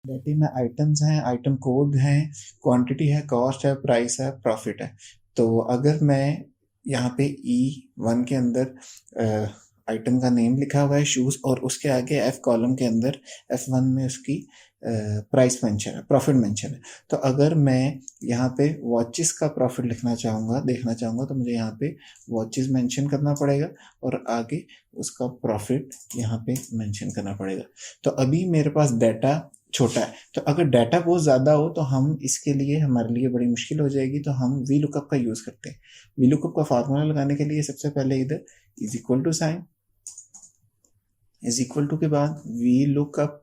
Data में items हैं, item code हैं, क्वांटिटी है, कॉस्ट है, प्राइस है, प्रॉफिट है। तो अगर मैं यहाँ पे E1 के अंदर आइटम का नेम लिखा हुआ है शूज़, और उसके आगे F कॉलम के अंदर F1 में उसकी प्राइस मेंशन है, प्रॉफिट मेंशन है। तो अगर मैं यहाँ पे वॉचेस का प्रॉफिट लिखना चाहूँगा, देखना चाहूँगा, तो मुझे यहाँ पे वॉचेस मेंशन करना पड़ेगा और आगे उसका प्रॉफिट यहाँ पे मेंशन करना पड़ेगा। तो अभी मेरे पास डाटा छोटा है, तो अगर डाटा बहुत ज़्यादा हो तो हम इसके लिए, हमारे लिए बड़ी मुश्किल हो जाएगी। तो हम वी लुकअप का यूज़ करते हैं। वी लुकअप का फार्मूला लगाने के लिए सबसे पहले इधर is equal to sign, is equal to के बाद वी लुकअप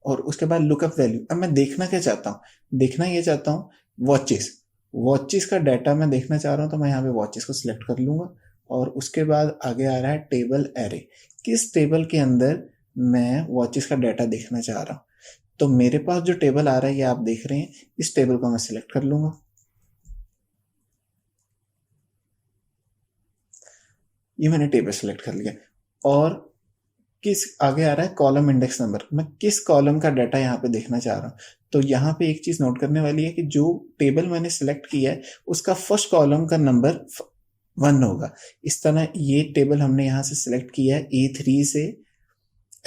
और उसके बाद लुकअप वैल्यू। अब मैं देखना क्या चाहता हूँ, देखना ये चाहता हूँ वॉचेस, वॉचेस का डाटा मैं देखना चाह रहा हूँ। तो मैं यहाँ पे वॉचेस को सिलेक्ट कर लूँगा और उसके बाद आगे आ रहा है टेबल एरे। किस टेबल के अंदर मैं वॉचेस का डाटा देखना चाह रहा हूँ। तो मेरे पास जो टेबल आ रहा है ये आप देख रहे हैं, इस टेबल को मैं सिलेक्ट कर लूँगा। ये मैंने टेबल सिलेक्ट कर लिया और किस आगे आ रहा है कॉलम इंडेक्स नंबर। मैं किस कॉलम का डाटा यहाँ पे देखना चाह रहा हूँ। तो यहाँ पे एक चीज नोट करने वाली है कि जो टेबल मैंने सिलेक्ट किया है उसका फर्स्ट कॉलम का नंबर 1 होगा। इस तरह ये टेबल हमने यहाँ से सिलेक्ट किया है A3 से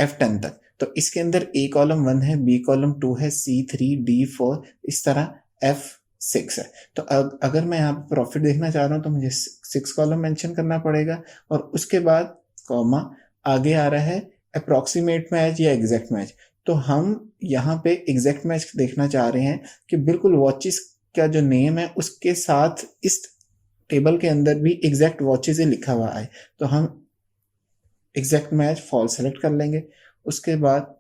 F10 तक। तो इसके अंदर A कॉलम 1 है, B कॉलम 2 है, C3, D4, इस तरह F6 है। तो अगर मैं यहाँ पे प्रॉफिट देखना चाह रहा हूँ तो मुझे 6 कॉलम मेंशन करना पड़ेगा और उसके बाद कॉमा आगे आ रहा है अप्रॉक्सीमेट मैच या एग्जैक्ट मैच। तो हम यहाँ पे एग्जैक्ट मैच देखना चाह रहे हैं कि बिल्कुल वॉचेस का जो नेम है उसके साथ इस टेबल के अंदर भी एग्जैक्ट वॉचेस ही लिखा हुआ है। तो हम एग्जैक्ट मैच फॉल्स सेलेक्ट कर लेंगे, उसके बाद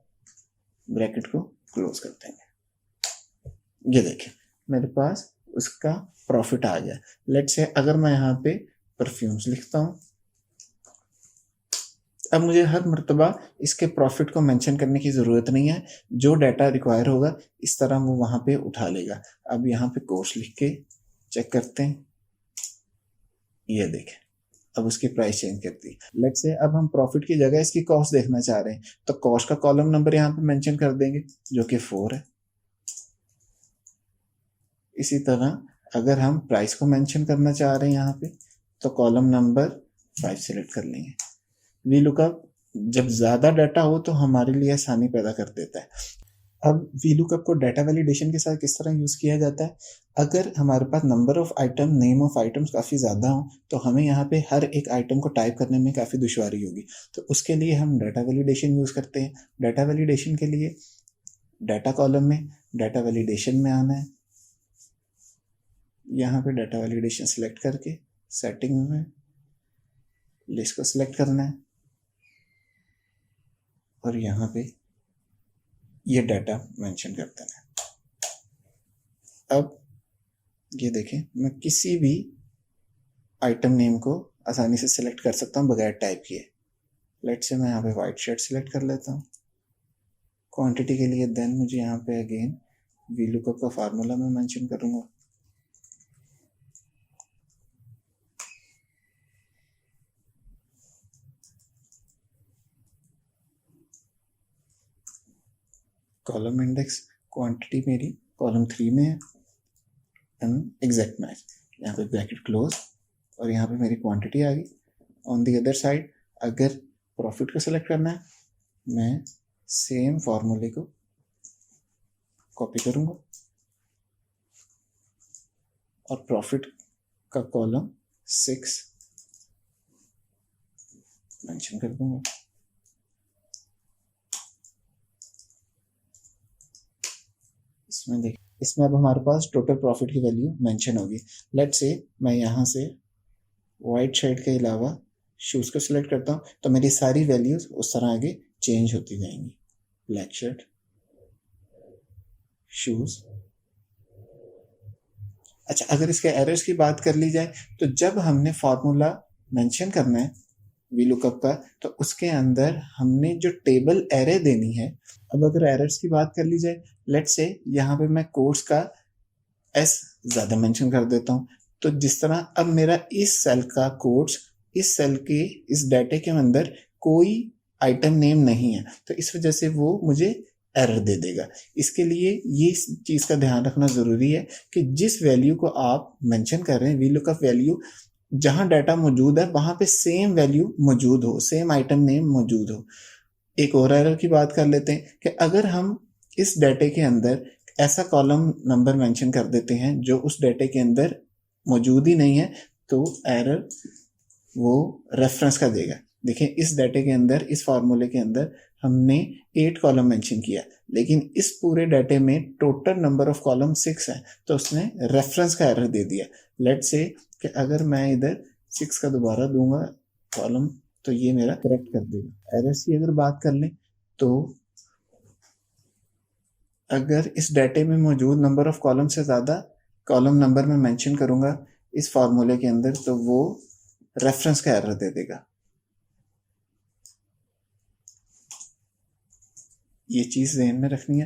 ब्रैकेट को क्लोज कर देंगे। ये देखें मेरे पास उसका प्रॉफिट आ गया। लेट्स से अगर मैं यहाँ पे परफ्यूम्स लिखता हूँ, अब मुझे हर मर्तबा इसके प्रॉफिट को मेंशन करने की ज़रूरत नहीं है। जो डाटा रिक्वायर होगा इस तरह वो वहाँ पे उठा लेगा। अब यहाँ पे कोर्स लिख के चेक करते हैं, ये देखें अब उसकी प्राइस चेंज कर दी। लेट्स से अब हम प्रॉफिट की जगह इसकी कॉस्ट देखना चाह रहे हैं, तो कॉस्ट का कॉलम नंबर यहाँ पे मेंशन कर देंगे जो कि 4 है। इसी तरह अगर हम प्राइस को मेंशन करना चाह रहे हैं यहाँ पे, तो कॉलम नंबर 5 सेलेक्ट कर लेंगे। वी लुकअप जब ज़्यादा डाटा हो तो हमारे लिए आसानी पैदा कर देता है। अब वी लुकअप को डाटा वैलिडेशन के साथ किस तरह यूज़ किया जाता है। अगर हमारे पास number of item, name of items काफ़ी ज़्यादा हो तो हमें यहाँ पे हर एक आइटम को टाइप करने में काफ़ी दुश्वारी होगी। तो उसके लिए हम डाटा वैलिडेशन यूज़ करते हैं। डाटा वैलिडेशन के लिए डाटा कॉलम में डाटा वैलिडेशन में आना है, यहाँ पे डाटा वैलिडेशन सेलेक्ट करके सेटिंग में लिस्ट को सिलेक्ट करना है और यहाँ पे ये डाटा मेंशन कर देना है। अब ये देखें मैं किसी भी आइटम नेम को आसानी से सिलेक्ट कर सकता हूँ बगैर टाइप किए। लेट्स से मैं यहाँ पे वाइट शर्ट सिलेक्ट कर लेता हूँ क्वांटिटी के लिए। देन मुझे यहाँ पे अगेन वी लुकअप का फार्मूला मैं मेंशन करूँगा। कॉलम इंडेक्स क्वांटिटी मेरी कॉलम 3 में है एंड एग्जैक्ट मैच, यहाँ पे ब्रैकेट क्लोज और यहाँ पे मेरी क्वांटिटी आ गई। ऑन दी अदर साइड अगर प्रॉफिट को सिलेक्ट करना है, मैं सेम फार्मूले को कॉपी करूँगा और प्रॉफिट का कॉलम 6 मेंशन कर दूंगा। इसमें देख, इसमें अब हमारे पास टोटल प्रॉफिट की वैल्यू मेंशन होगी। लेट्स से मैं यहाँ से वाइट शर्ट के अलावा शूज़ को सिलेक्ट करता हूँ तो मेरी सारी वैल्यूज उस तरह आगे चेंज होती जाएंगी। Black shirt, shoes. अच्छा, अगर इसके एरर्स की बात कर ली जाए तो जब हमने फार्मूला मेंशन करना है वी लुकअप का, तो उसके अंदर हमने जो टेबल एरे देनी है। अब अगर एरर्स की बात कर ली जाए, लेट्स से यहाँ पे मैं कोर्स का S ज़्यादा मेंशन कर देता हूँ, तो जिस तरह अब मेरा इस सेल का कोड्स, इस सेल के इस डाटे के अंदर कोई आइटम नेम नहीं है, तो इस वजह से वो मुझे एरर दे देगा। इसके लिए ये चीज़ का ध्यान रखना ज़रूरी है कि जिस वैल्यू को आप मेंशन कर रहे हैं, VLOOKUP वैल्यू, जहाँ डाटा मौजूद है वहाँ पे सेम वैल्यू मौजूद हो, सेम आइटम नेम मौजूद हो। एक और एरर की बात कर लेते हैं कि अगर हम इस डाटे के अंदर ऐसा कॉलम नंबर मेंशन कर देते हैं जो उस डाटे के अंदर मौजूद ही नहीं है, तो एरर वो रेफरेंस का देगा। देखिए इस डाटे के अंदर, इस फार्मूले के अंदर हमने 8 कॉलम मेंशन किया, लेकिन इस पूरे डाटे में टोटल नंबर ऑफ कॉलम 6 है, तो उसने रेफरेंस का एरर दे दिया। लेट से कि अगर मैं इधर 6 का दोबारा दूंगा कॉलम, तो ये मेरा करेक्ट कर देगा। एरर्स की अगर बात कर लें तो अगर इस डाटे में मौजूद नंबर ऑफ कॉलम से ज़्यादा कॉलम नंबर में मेंशन करूंगा इस फार्मूले के अंदर, तो वो रेफरेंस का एरर दे देगा। ये चीज़ ध्यान में रखनी है।